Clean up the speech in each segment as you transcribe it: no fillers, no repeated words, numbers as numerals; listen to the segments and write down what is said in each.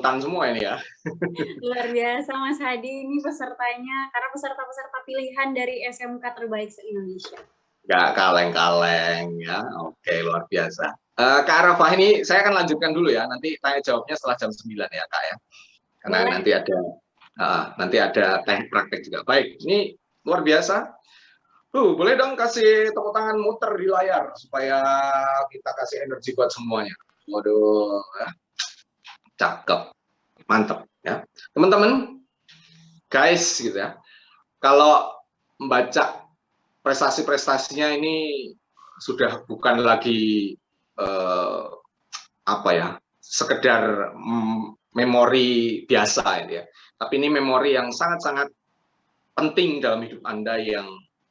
semua ini ya. Luar biasa Mas Hadi, ini pesertanya, karena peserta-peserta pilihan dari SMK terbaik se-Indonesia. Nggak kaleng-kaleng ya, oke luar biasa. Kak Arafah ini saya akan lanjutkan dulu ya, nanti tanya jawabnya setelah jam 9 ya Kak ya. Karena Boleh. nanti ada teknik praktek juga. Baik, ini luar biasa. Boleh dong kasih tepuk tangan muter di layar supaya kita kasih energi buat semuanya. Waduh, ya. Cakep, mantap ya. Teman-teman, guys gitu ya. Kalau membaca prestasi-prestasinya ini sudah bukan lagi sekedar memori biasa ya. Tapi ini memori yang sangat-sangat penting dalam hidup Anda, yang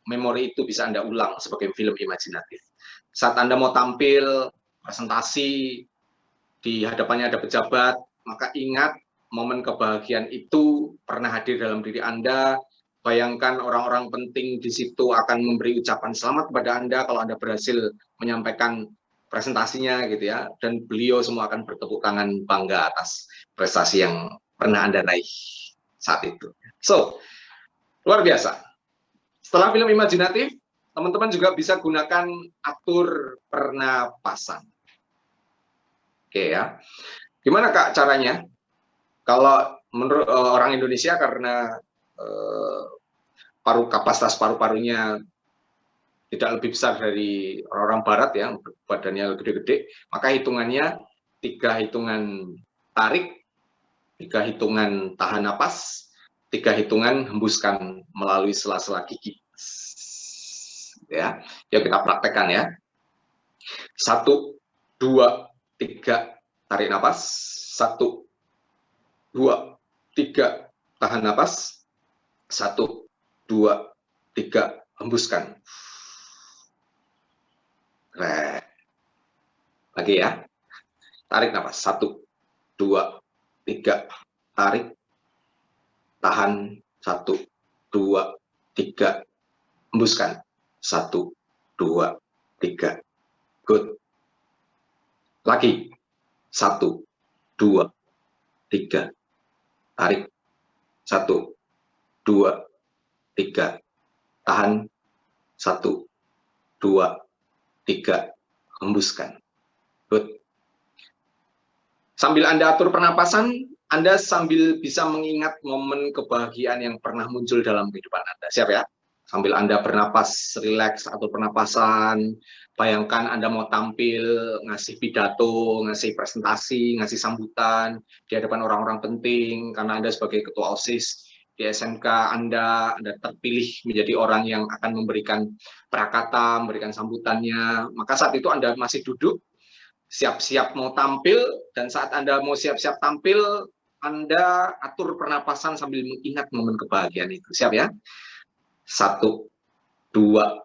memori itu bisa Anda ulang sebagai film imajinatif. Saat Anda mau tampil presentasi, di hadapannya ada pejabat, maka ingat momen kebahagiaan itu pernah hadir dalam diri Anda. Bayangkan orang-orang penting di situ akan memberi ucapan selamat kepada Anda kalau Anda berhasil menyampaikan presentasinya gitu ya, dan beliau semua akan bertepuk tangan bangga atas prestasi yang pernah Anda raih saat itu. So, luar biasa. Setelah film imajinatif, teman-teman juga bisa gunakan atur pernapasan. Oke ya. Gimana Kak caranya? Kalau menurut orang Indonesia, karena kapasitas paru-parunya tidak lebih besar dari orang-orang Barat ya, badannya gede-gede, maka hitungannya 3 hitungan tarik, 3 hitungan tahan napas, 3 hitungan hembuskan melalui sela-sela gigi. Ya, yuk kita praktekkan ya. 1, 2, 3, tarik napas. 1, 2, 3, tahan napas. 1, 2, 3, hembuskan. Lagi ya. Tarik napas. 1, 2, 3, tarik. Tahan. 1, 2, 3, hembuskan. 1, 2, 3. Good. Lagi. 1, 2, 3. Tarik. 1, 2, 3. Tahan. 1, 2, 3. Hembuskan. Good. Sambil Anda atur pernapasan, Anda sambil bisa mengingat momen kebahagiaan yang pernah muncul dalam kehidupan Anda. Siap ya? Sambil Anda bernapas, rileks, atur pernapasan. Bayangkan Anda mau tampil, ngasih pidato, ngasih presentasi, ngasih sambutan di hadapan orang-orang penting, karena Anda sebagai ketua OSIS di SMK Anda terpilih menjadi orang yang akan memberikan prakata, memberikan sambutannya. Maka saat itu Anda masih duduk, siap-siap mau tampil, dan saat Anda mau siap-siap tampil, Anda atur pernapasan sambil mengingat momen kebahagiaan itu. Siap ya? 1, 2,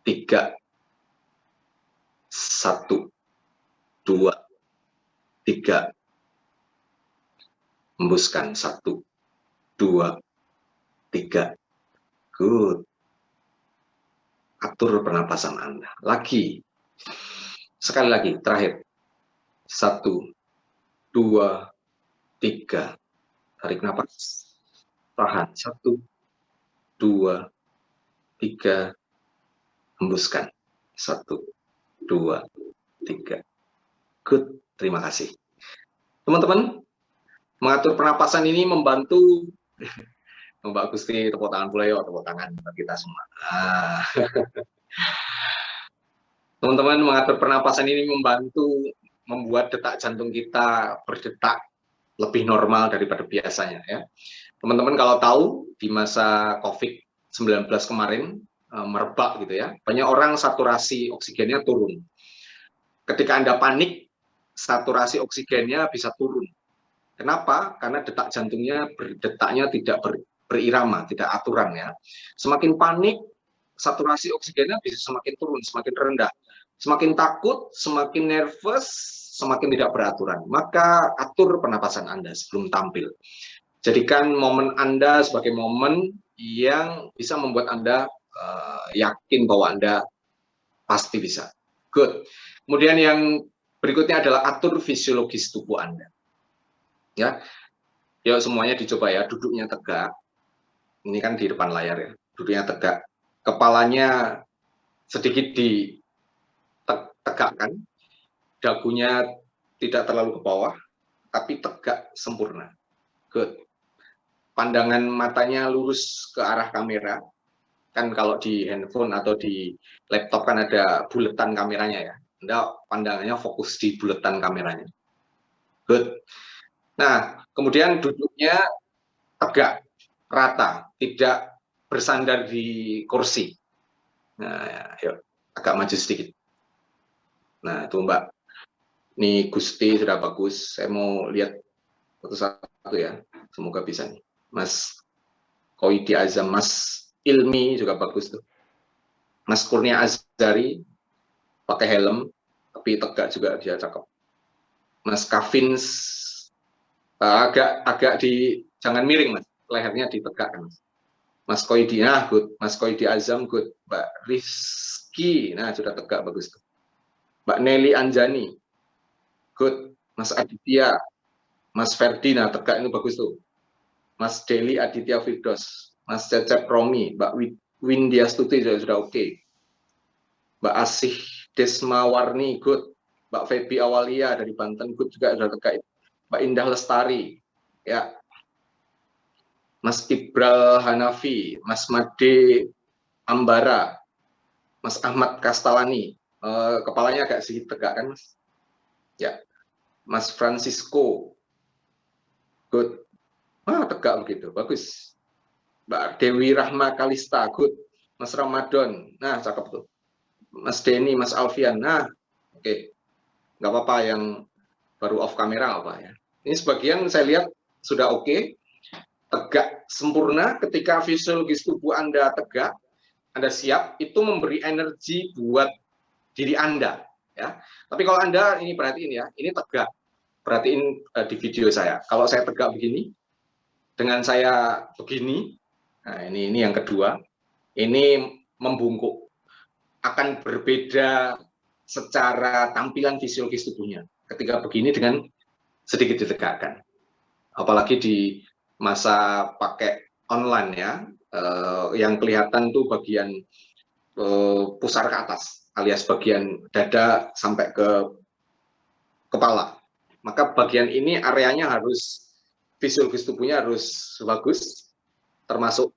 3. 1, 2, 3. Hembuskan. 1, 2, 3. Good. Atur pernapasan Anda. Lagi. Sekali lagi, terakhir. 1, 2, 3. Tarik nafas. Tahan. 1, 2, 3. Hembuskan. 1, 2, 3. Good. Terima kasih. Teman-teman, mengatur pernapasan ini membantu. Mbak Gusti, tepuk tangan pula yuk, tepuk tangan buat kita semua. Teman-teman, mengatur pernapasan ini membantu membuat detak jantung kita berdetak lebih normal daripada biasanya ya. Teman-teman kalau tahu di masa COVID-19 kemarin merebak gitu ya, banyak orang saturasi oksigennya turun. Ketika Anda panik, saturasi oksigennya bisa turun. Kenapa? Karena detak jantungnya berdetaknya tidak berirama, tidak aturan ya. Semakin panik, saturasi oksigennya bisa semakin turun, semakin rendah. Semakin takut, semakin nervous, semakin tidak beraturan. Maka atur pernapasan Anda sebelum tampil. Jadikan momen Anda sebagai momen yang bisa membuat Anda yakin bahwa Anda pasti bisa. Good. Kemudian yang berikutnya adalah atur fisiologis tubuh Anda. Ya, yuk semuanya dicoba ya, duduknya tegak. Ini kan di depan layar ya, duduknya tegak. Kepalanya sedikit ditegakkan, dagunya tidak terlalu ke bawah, tapi tegak sempurna. Good. Pandangan matanya lurus ke arah kamera. Kan kalau di handphone atau di laptop kan ada buletan kameranya ya. Anda pandangannya fokus di buletan kameranya. Good. Nah, kemudian duduknya tegak, rata, tidak bersandar di kursi. Nah, yuk, agak maju sedikit. Nah, itu Mbak. Ini Gusti sudah bagus. Saya mau lihat satu-satu ya. Semoga bisa nih. Mas Koidi Azam, Mas Ilmi juga bagus tuh. Mas Kurnia Azari pakai helm, tapi tegak juga dia cakep. Mas Kavins agak jangan miring Mas, lehernya ditegakkan Mas. Mas Koidi, nah good. Mas Koidi Azam good. Mbak Rizky, nah sudah tegak bagus tuh. Mbak Nelly Anjani, good. Mas Aditya, Mas Ferdi, nah tegak ini bagus tuh. Mas Deli Aditya Firdos, Mas Cecep Romi, Mbak Windia Stuti sudah oke. Mbak Asih Desma Warni, good. Mbak Febi Awalia dari Banten, good juga sudah tegak. Mbak Indah Lestari, ya. Mas Ibral Hanafi, Mas Made Ambara, Mas Ahmad Kastalani, kepalanya agak sedikit tegak kan Mas? Ya, Mas Francisco, good. Tegak begitu, bagus. Mbak Dewi Rahma Kalista, good. Mas Ramadan, nah cakep tuh. Mas Denny, Mas Alfian, nah oke. Nggak apa-apa yang baru off kamera apa ya. Ini sebagian saya lihat sudah oke. Tegak sempurna. Ketika fisiologis tubuh Anda tegak, Anda siap, itu memberi energi buat diri Anda. Ya. Tapi kalau Anda ini perhatiin ya, ini tegak. Perhatiin di video saya. Kalau saya tegak begini, dengan saya begini, nah ini yang kedua, ini membungkuk. Akan berbeda secara tampilan fisiologis tubuhnya. Ketika begini dengan sedikit ditegakkan. Apalagi di masa pakai online ya, yang kelihatan tuh bagian pusar ke atas, alias bagian dada sampai ke kepala. Maka bagian ini areanya harus, fisiologis tubuhnya harus bagus, termasuk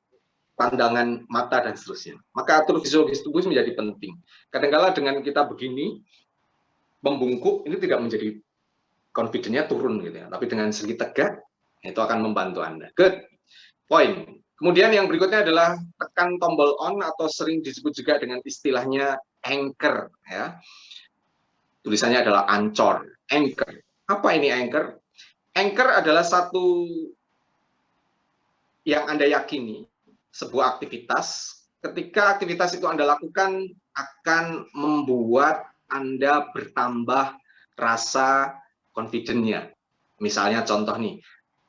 pandangan mata dan seterusnya. Maka atur fisiologis tubuh menjadi penting. Kadang-kala dengan kita begini, membungkuk, ini tidak menjadi confidence-nya turun gitu ya. Tapi dengan sedikit tegak, itu akan membantu Anda. Good. Point. Kemudian yang berikutnya adalah tekan tombol on atau sering disebut juga dengan istilahnya anchor ya. Tulisannya adalah ancor, anchor. Apa ini anchor? Anchor adalah satu yang Anda yakini, sebuah aktivitas. Ketika aktivitas itu Anda lakukan akan membuat Anda bertambah rasa confident-nya. Misalnya contoh nih,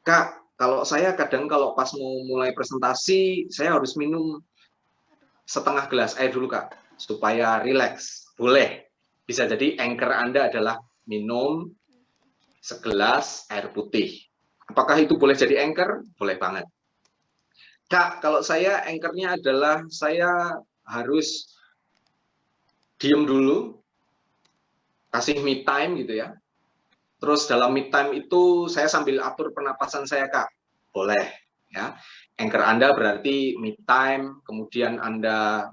Kak, kalau saya kadang kalau pas mau mulai presentasi, saya harus minum setengah gelas air dulu, Kak, supaya rileks. Boleh. Bisa jadi anchor Anda adalah minum segelas air putih. Apakah itu boleh jadi anchor? Boleh banget. Kak, kalau saya anchor-nya adalah saya harus diem dulu, kasih me time gitu ya. Terus dalam me time itu saya sambil atur pernapasan saya, Kak. Boleh ya. Anchor Anda berarti me time, kemudian Anda